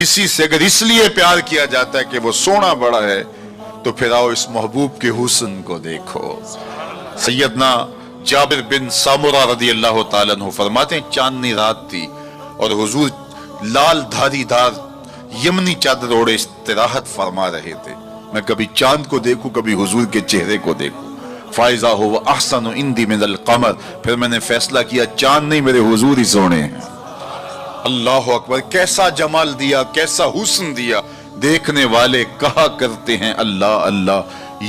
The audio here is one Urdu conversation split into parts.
کسی سے اگر اس لیے پیار کیا جاتا ہے کہ وہ سونا بڑا ہے تو پھر آؤ اس محبوب کے حسن کو دیکھو۔ سیدنا جابر بن سامورہ رضی اللہ تعالیٰ عنہ فرماتے ہیں چاندنی رات تھی اور حضور لال دھاری دار یمنی چادر اوڑے استراحت فرما رہے تھے۔ میں کبھی چاند کو دیکھوں کبھی حضور کے چہرے کو دیکھوں۔ فائزہ ہو وہ احسن عندی من القمر، پھر میں نے فیصلہ کیا چاند نہیں میرے حضور ہی سونے ہیں۔ اللہ اکبر، کیسا جمال دیا، کیسا حسن دیا۔ دیکھنے والے کہا کرتے ہیں اللہ اللہ،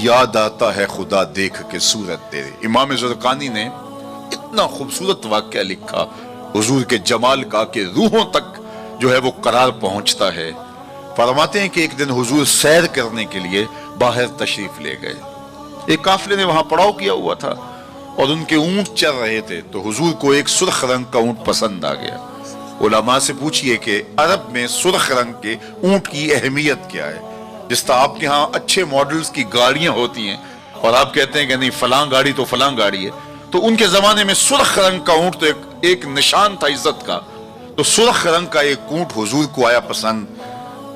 یاد آتا ہے خدا دیکھ کے صورت تیرے۔ امام زرقانی نے اتنا خوبصورت واقعہ لکھا حضور کے جمال کا کہ روحوں تک جو ہے وہ قرار پہنچتا ہے۔ فرماتے ہیں کہ ایک دن حضور سیر کرنے کے لیے باہر تشریف لے گئے۔ ایک قافلے نے وہاں پڑاؤ کیا ہوا تھا اور ان کے اونٹ چل رہے تھے، تو حضور کو ایک سرخ رنگ کا اونٹ پسند آ گیا۔ علماء سے پوچھئے کہ عرب میں سرخ رنگ کے اونٹ کی اہمیت کیا ہے؟ جس طرح آپ کے ہاں اچھے ماڈلز کی گاڑیاں ہوتی ہیں اور آپ کہتے ہیں کہ نہیں فلاں گاڑی تو فلاں گاڑی ہے، تو ان کے زمانے میں سرخ رنگ کا اونٹ تو ایک نشان تھا عزت کا۔ تو سرخ رنگ کا ایک اونٹ حضور کو آیا پسند،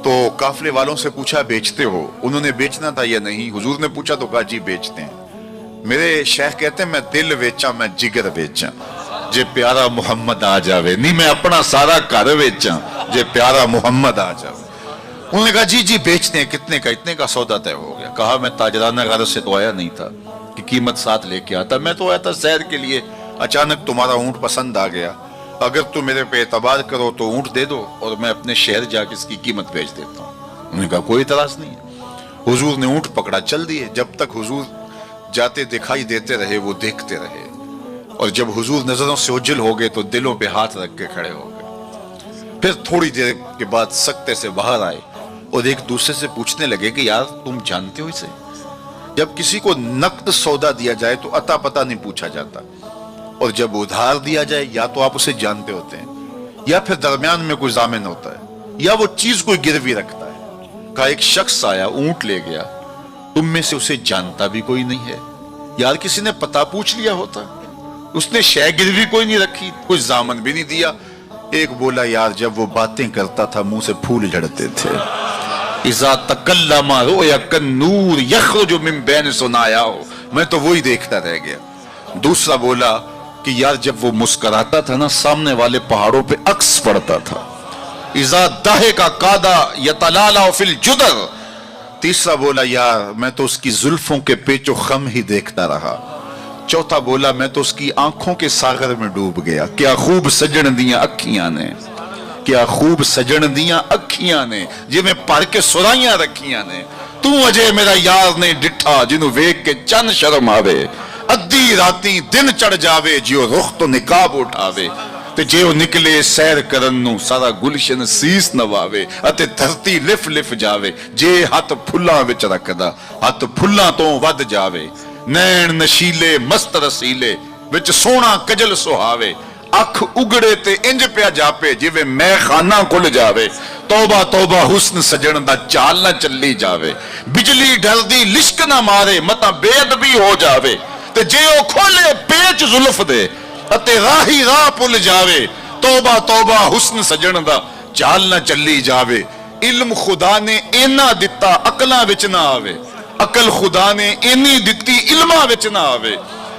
تو قافلے والوں سے پوچھا بیچتے ہو؟ انہوں نے بیچنا تھا یا نہیں؟ حضور نے پوچھا تو کہا جی بیچتے ہیں۔ میرے شیخ کہتے ہیں میں دل بیچا میں جگر بیچا جے پیارا محمد آ جاوے، نہیں میں اپنا سارا گھر بیچا جے پیارا محمد آ جاوے۔ انہوں نے کہا جی جی بیچتے ہیں، کتنے کا؟ اتنے کا سودا طے ہو گیا۔ کہا میں تاجرانہ غرض سے تو آیا نہیں تھا کہ قیمت ساتھ لے کے آتا، میں تو آیا تھا سیر کے لیے، اچانک تمہارا اونٹ پسند آ گیا، اگر تم میرے پہ اعتبار کرو تو اونٹ دے دو اور میں اپنے شہر جا کے اس کی قیمت بیچ دیتا ہوں۔ انہوں نے کہا کوئی اعتراض نہیں ہے۔ حضور نے اونٹ پکڑا، چل دیے۔ جب تک حضور جاتے دکھائی دیتے رہے وہ دیکھتے رہے، اور جب حضور نظروں سے اوجھل ہو گئے تو دلوں پہ ہاتھ رکھ کے کھڑے ہو گئے۔ پھر تھوڑی دیر کے بعد سکتے سے باہر آئے اور ایک دوسرے سے پوچھنے لگے کہ یار تم جانتے ہو اسے؟ جب کسی کو نقد سودا دیا جائے تو عطا پتہ نہیں پوچھا جاتا، اور جب ادھار دیا جائے یا تو آپ اسے جانتے ہوتے ہیں یا پھر درمیان میں کوئی ضامن ہوتا ہے یا وہ چیز کوئی گروی رکھتا ہے۔ کہا ایک شخص آیا اونٹ لے گیا، تم میں سے اسے جانتا بھی کوئی نہیں ہے؟ یار کسی نے پتہ پوچھ لیا ہوتا، اس نے شے گروی کوئی نہیں رکھی، کوئی ضامن بھی نہیں دیا۔ ایک بولا یار جب وہ باتیں کرتا تھا منہ سے پھول جھڑتے تھے، اذا تکلم رؤیا کالنور یخرج من بین ثنایاہ، میں تو وہی دیکھتا رہ گیا۔ دوسرا بولا کہ یار جب وہ مسکراتا تھا نا سامنے والے پہاڑوں پہ عکس پڑتا تھا، اذا ضحک کاد یتلالع فی الجدر۔ تیسرا بولا یار میں تو اس کی زلفوں کے پیچ و خم ہی دیکھتا رہا۔ چوتھا بولا میں تو اس کی آنکھوں کے ساغر میں ڈوب گیا، کیا خوب سجن دیاں اکھیاں نے، کیا خوب سجن دیاں اکھیاں نے، جی میں پڑھ کے سرائیاں رکھیاں نے، تو اجے میرا یار نے ڈٹھا جنوں ویک کے چند شرم آوے، ادھی راتی دن چڑھ جاوے جیو رخ تو نقاب اٹھاوے، تے جیو نکلے سیر کرن نو سارا گلشن سیس نواوے، اتے دھرتی لف لف جاوے، جے ہاتھ پھلاں وچ رکھدا ہاتھ پھلاں تو ود جاوے، نین نشیلے مست رسیلے وچ سونا کجل سہاوے، اکھ اگڑے تے انج پیا جاپے جویں میں خانہ کھل جاوے، توبہ توبہ حسن سجن دا چال نہ چلی جاوے، بجلی ڈر دی لشک نہ مارے متا بے ادبی ہو جاوے، تے جے او کھولے پیچ زلف دے اتے راہی راہ پل جاوے، توبہ توبہ حسن سجن دا چال نہ چلی جاوے۔ علم خدا نے اینا دتا عقلاں وچ نہ آوے، عقل خدا نے اینی دتی علماں وچ نہ آوے،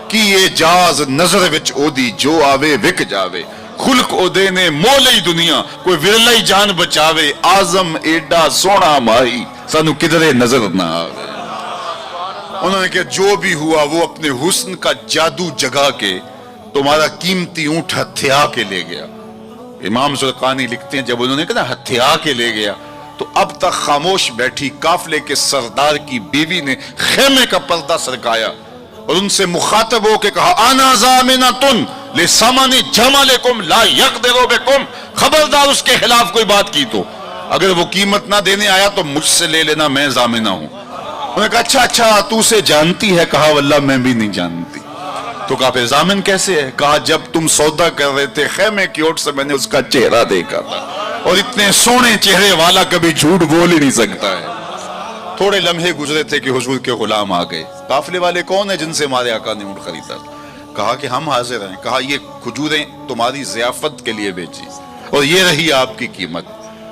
کی یہ جاز نظر وچ او دی جو آوے وک جاوے، خلق او دے نے مولی دنیا کوئی ورلائی جان بچاوے، آزم ایڈا سونا ماہی سانو کدرے نظر نہ آوے۔ انہوں نے کہا جو بھی ہوا وہ اپنے حسن کا جادو جگا کے تمہارا قیمتی اونٹ ہتھیا کے لے گیا۔ امام زرقانی لکھتے ہیں جب انہوں نے کہا ہتھیا کے لے گیا تو اب تک خاموش بیٹھی قافلے کے سردار کی بیوی نے خیمے کا پردہ سرکایا اور ان سے مخاطب ہو کے کہا انا ضامنۃ لثمن جملکم لا یقدر بکم، خبردار اس کے خلاف کوئی بات کی تو اگر وہ قیمت نہ دینے آیا تو مجھ سے لے لینا، میں ضامنہ ہوں۔ انہوں نے کہا اچھا تو اسے جانتی ہے؟ کہا واللہ میں بھی نہیں جانتی۔ تو کہا پھر ضامن کیسے ہے؟ کہا جب تم سودا کر رہے تھے خیمے کی اوٹ سے میں نے اس کا چہرہ دیکھا تھا، اور اتنے سونے چہرے والا کبھی جھوٹ بول ہی نہیں سکتا ہے۔ تھوڑے لمحے گزرے تھے کہ حضور کے غلام آ گئے۔ قافلے والے کون ہیں جن سے ہمارے آقا نے اونٹ خریدا؟ کہا کہ ہم حاضر ہیں۔ کہا یہ کھجوریں تمہاری ضیافت کے لیے بیچی اور یہ رہی آپ کی قیمت۔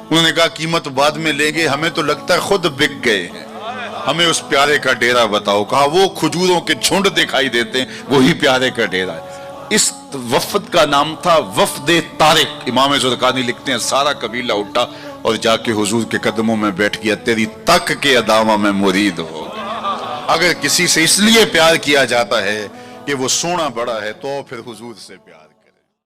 انہوں نے کہا قیمت بعد میں لیں گے، ہمیں تو لگتا ہے خود بک گئے ہیں، ہمیں اس پیارے کا ڈیرہ بتاؤ۔ کہا وہ کھجوروں کے جھنڈ دکھائی دیتے ہیں، وہی پیارے کا ڈیرہ ہے۔ اس وفد کا نام تھا وفد طارق۔ امام زرقانی لکھتے ہیں سارا قبیلہ اٹھا اور جا کے حضور کے قدموں میں بیٹھ گیا، تیری تک کے ادامہ میں مرید ہو گیا۔ اگر کسی سے اس لیے پیار کیا جاتا ہے کہ وہ سونا بڑا ہے تو پھر حضور سے پیار